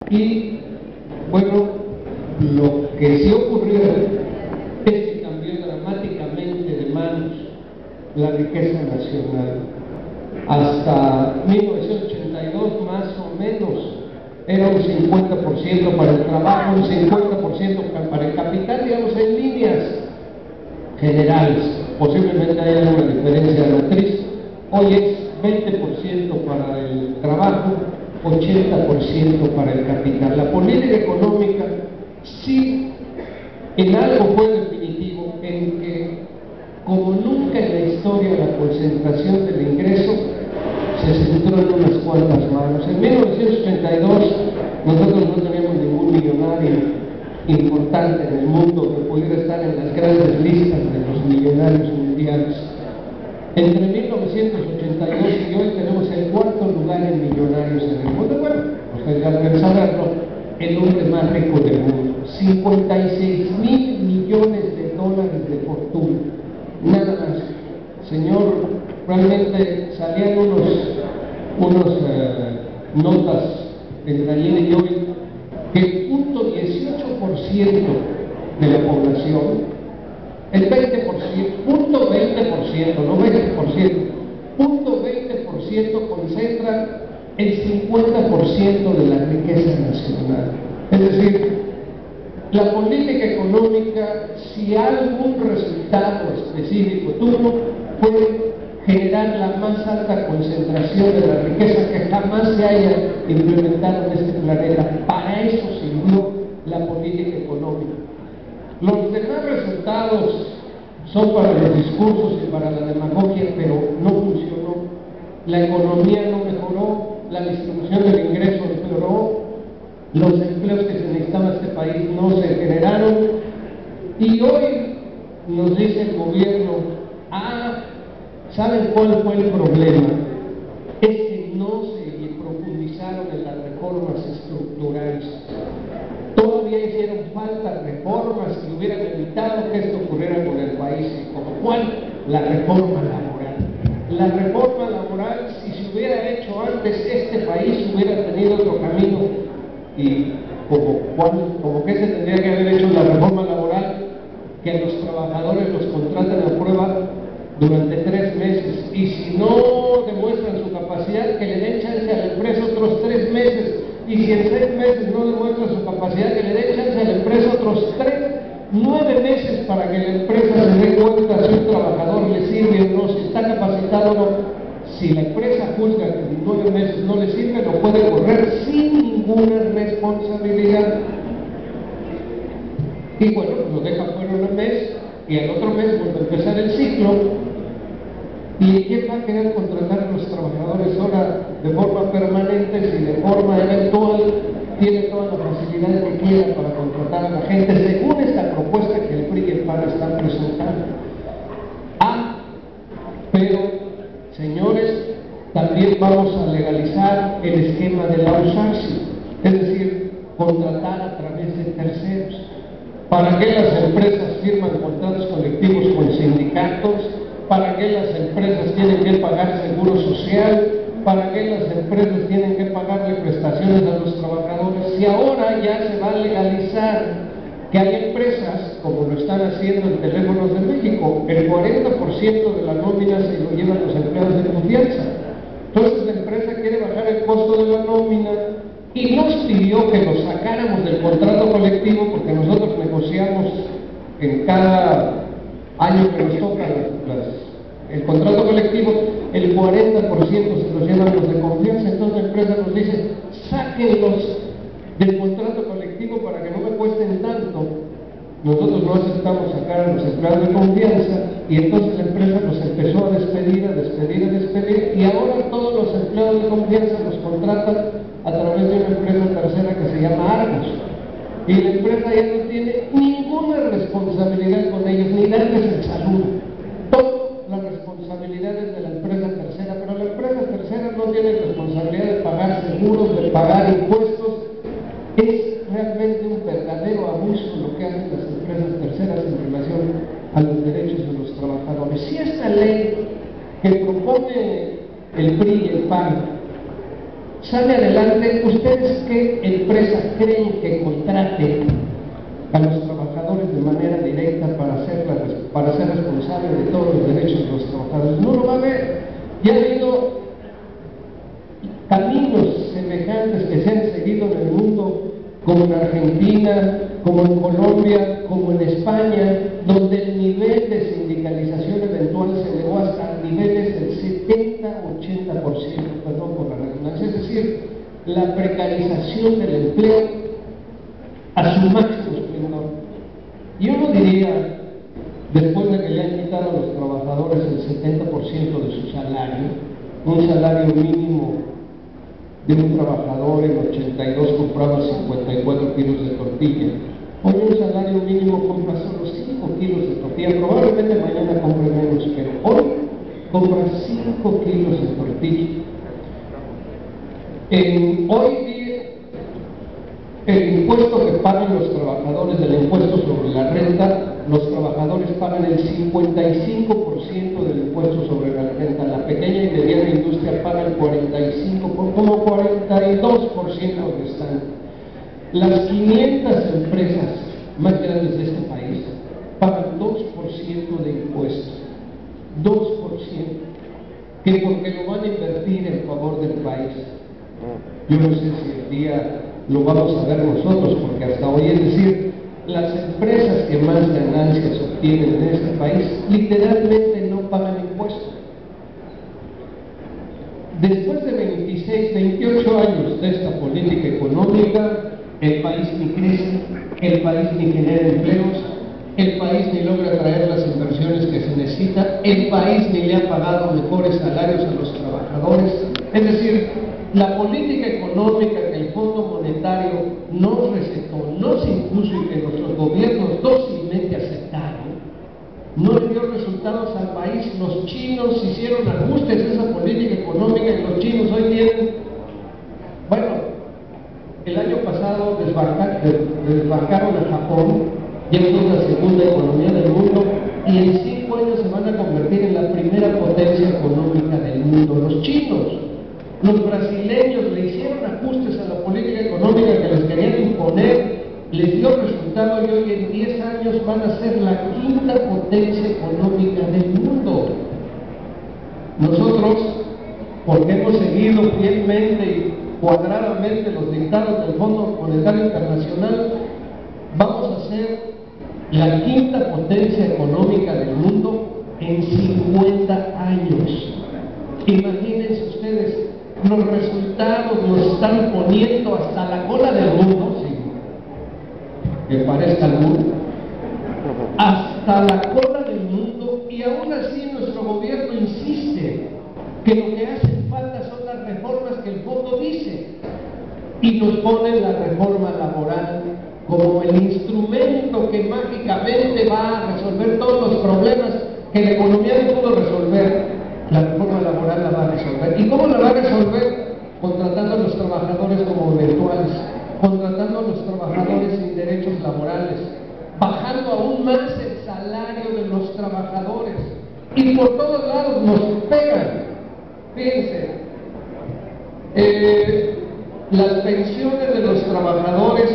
Y bueno, lo que sí ocurrió es que cambió dramáticamente de manos la riqueza nacional. Hasta 1982 más o menos era un 50% para el trabajo, un 50% para el capital, digamos, en líneas generales. Posiblemente haya una diferencia matriz. Hoy es 20% para el trabajo, 80% para el capital. La política económica sí en algo fue definitivo, en que como nunca en la historia la concentración del ingreso se centró en unas cuantas manos. En 1982 nosotros no teníamos ningún millonario importante en el mundo que pudiera estar en las grandes listas de los millonarios mundiales. Entre 1982 y hoy tenemos el cuarto lugar en millonarios en el mundo. Bueno, ustedes ya deben saberlo, el hombre más rico del mundo. 56,000 millones de dólares de fortuna. Nada más. Señor, realmente salían unos notas entre ayer y hoy que el 0.18% de la población, el 20%, 0.20%, no 20%, 0.20% concentra el 50% de la riqueza nacional. Es decir, la política económica, si algún resultado específico tuvo, fue generar la más alta concentración de la riqueza que jamás se haya implementado en este planeta. Para eso sirvió la política económica. Los demás resultados son para los discursos y para la demagogia, pero no funcionó. La economía no mejoró, la distribución del ingreso empeoró, los empleos que se necesitaba en este país no se generaron, y hoy nos dice el gobierno, ¿saben cuál fue el problema? Es que no se profundizaron en las reformas estructurales. Todavía hicieron falta reformas que hubieran evitado que esto ocurriera con el país, como cuál, la reforma laboral. La reforma laboral, si se hubiera hecho antes, este país hubiera tenido otro camino. Y como que se tendría que haber hecho la reforma laboral, que a los trabajadores los contraten a prueba durante 3 meses, y si no demuestran su capacidad, que le den chance a la empresa otros 3 meses, y si en 6 meses no demuestra su capacidad, que le den chance a la empresa otros 9 meses para que la empresa se dé cuenta si un trabajador le sirve o no, si está capacitado o no. Si la empresa juzga que en 9 meses no le sirve, lo puede correr sin ninguna responsabilidad. Y bueno, lo deja fuera un mes y al otro mes vuelve a empezar el ciclo. ¿Y quién va a querer contratar a los trabajadores ahora de forma permanente si de forma eventual tiene toda la facilidad que quiera para contratar a la gente según esta propuesta que el PRI y el PAN están presentando? Pero, señores, también vamos a legalizar el esquema del outsourcing, es decir, contratar a través de terceros. ¿Para qué las empresas firman contratos colectivos con sindicatos? ¿Para qué las empresas tienen que pagar seguro social? ¿Para qué las empresas tienen que pagarle prestaciones a los trabajadores? Si ahora ya se va a legalizar que hay empresas, como lo están haciendo en Teléfonos de México, el 40% de la nómina se lo llevan los empleados de confianza. Entonces la empresa quiere bajar el costo de la nómina y nos pidió que lo sacáramos del contrato colectivo, porque nosotros negociamos en cada año que nos toca el contrato colectivo, el 40% se los llevan los de confianza. Entonces la empresa nos dice, sáquenlos del contrato colectivo para que no me cuesten tanto. Nosotros no aceptamos sacar a los empleados de confianza, y entonces la empresa nos empezó a despedir, y ahora todos los empleados de confianza los contratan a través de una empresa tercera que se llama Argos, y la empresa ya no tiene ninguna responsabilidad con ellos, ni darles en salud. Todas las responsabilidades de la empresa tercera, pero la empresa tercera no tiene responsabilidad de pagar seguros, de pagar impuestos. Es realmente un verdadero abuso lo que hacen las empresas terceras en relación a los derechos de los trabajadores. Si esta ley que propone el PRI y el PAN sale adelante. ¿Ustedes qué empresa creen que contrate a los trabajadores de manera directa para ser responsable de todos los derechos de los trabajadores? No lo va a haber. Ya ha habido caminos semejantes que se han seguido en el mundo, como en Argentina, como en Colombia, como en España, donde el nivel de sindicalización eventual se elevó hasta niveles del 70-80%, perdón por la redundancia, es decir, la precarización del empleo a su máximo esplendor. Y uno diría, después de que le han quitado a los trabajadores el 70% de su salario, un salario mínimo de un trabajador en 82 compraba 54 kilos de tortilla. Hoy un salario mínimo compra solo 5 kilos de tortilla, probablemente mañana compre menos, pero hoy compra 5 kilos de tortilla. Hoy día, el impuesto que pagan los trabajadores, del impuesto sobre la renta, los trabajadores pagan el 55% del impuesto sobre la renta, la pequeña y mediana industria paga el 45%, como 42% restante. Las 500 empresas más grandes de este país pagan 2% de impuestos, 2%, que porque lo van a invertir en favor del país. Yo no sé si el día lo vamos a ver nosotros, porque hasta hoy, es decir, las empresas que más ganancias obtienen en este país literalmente no pagan impuestos. Después de 26, 28 años de esta política económica, el país ni crece, el país ni genera empleos, el país ni logra traer las inversiones que se necesitan, el país ni le ha pagado mejores salarios a los trabajadores. Es decir, la política económica que el Fondo Monetario nos recetó, nos impuso y que nuestros gobiernos dócilmente aceptaron, no le dio resultados al país. Los chinos hicieron ajustes a esa política económica y los chinos hoy tienen, bueno, el año pasado desbarcaron a Japón, ya es la segunda economía del mundo, y en 5 años se van a convertir en la primera potencia económica del mundo. Los chinos, los brasileños le hicieron ajustes a la política económica que les querían imponer, les dio resultado y hoy en 10 años van a ser la 5ª potencia económica del mundo. Nosotros, porque hemos seguido fielmente y cuadradamente los dictados del Fondo Monetario Internacional, vamos a ser la 5ª potencia económica del mundo en 50 años. Imagínense ustedes, los resultados nos están poniendo hasta la cola del mundo, sí, que parezca el mundo, hasta la cola del mundo, y aún así nuestro gobierno insiste que lo que hace falta son las reformas que el fondo dice, y nos pone la reforma laboral como el instrumento que mágicamente va a resolver todos los problemas que la economía no pudo resolver. La reforma laboral la va a resolver. ¿Y cómo la va a resolver? Contratando a los trabajadores como eventuales, contratando a los trabajadores sin derechos laborales, bajando aún más el salario de los trabajadores, y por todos lados nos pegan. Fíjense, las pensiones de los trabajadores,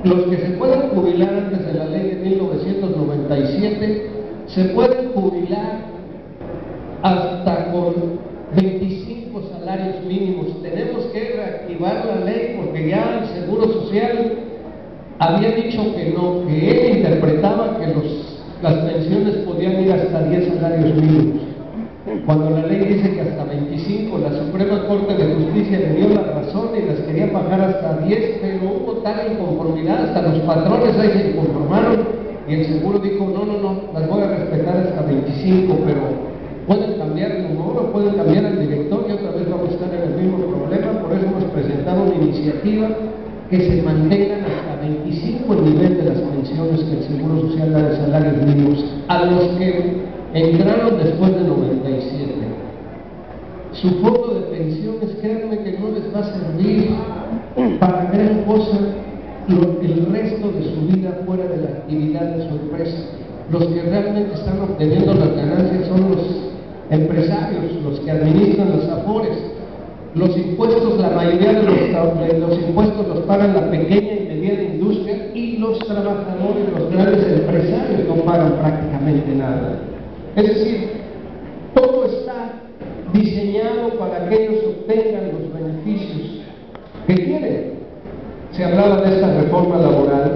los que se pueden jubilar antes de la ley de 1997, se pueden jubilar hasta con 25 salarios mínimos. Tenemos que reactivar la ley porque ya el Seguro Social había dicho que no, que él interpretaba que las pensiones podían ir hasta 10 salarios mínimos. Cuando la ley dice que hasta 25, la Suprema Corte de Justicia le dio la razón y las quería bajar hasta 10, pero hubo tal inconformidad, hasta los patrones ahí se conformaron y el seguro dijo, no, las voy a respetar hasta 25, pero pueden cambiar el humor o pueden cambiar el director y otra vez vamos a estar en el mismo problema. Por eso hemos presentado una iniciativa que se mantengan hasta 25 el nivel de las pensiones que el Seguro Social da de salarios mínimos a los que entraron después de 97. Su fondo de pensiones, créanme que no les va a servir para gran cosa el resto de su vida fuera de la actividad de su empresa. Los que realmente están obteniendo las ganancias son los empresarios, los que administran las afores. los impuestos, la mayoría de los impuestos los pagan la pequeña y mediana industria, y los trabajadores, los grandes empresarios no pagan prácticamente nada. Es decir, todo está diseñado para que ellos obtengan los beneficios que quieren. Se hablaba de esta reforma laboral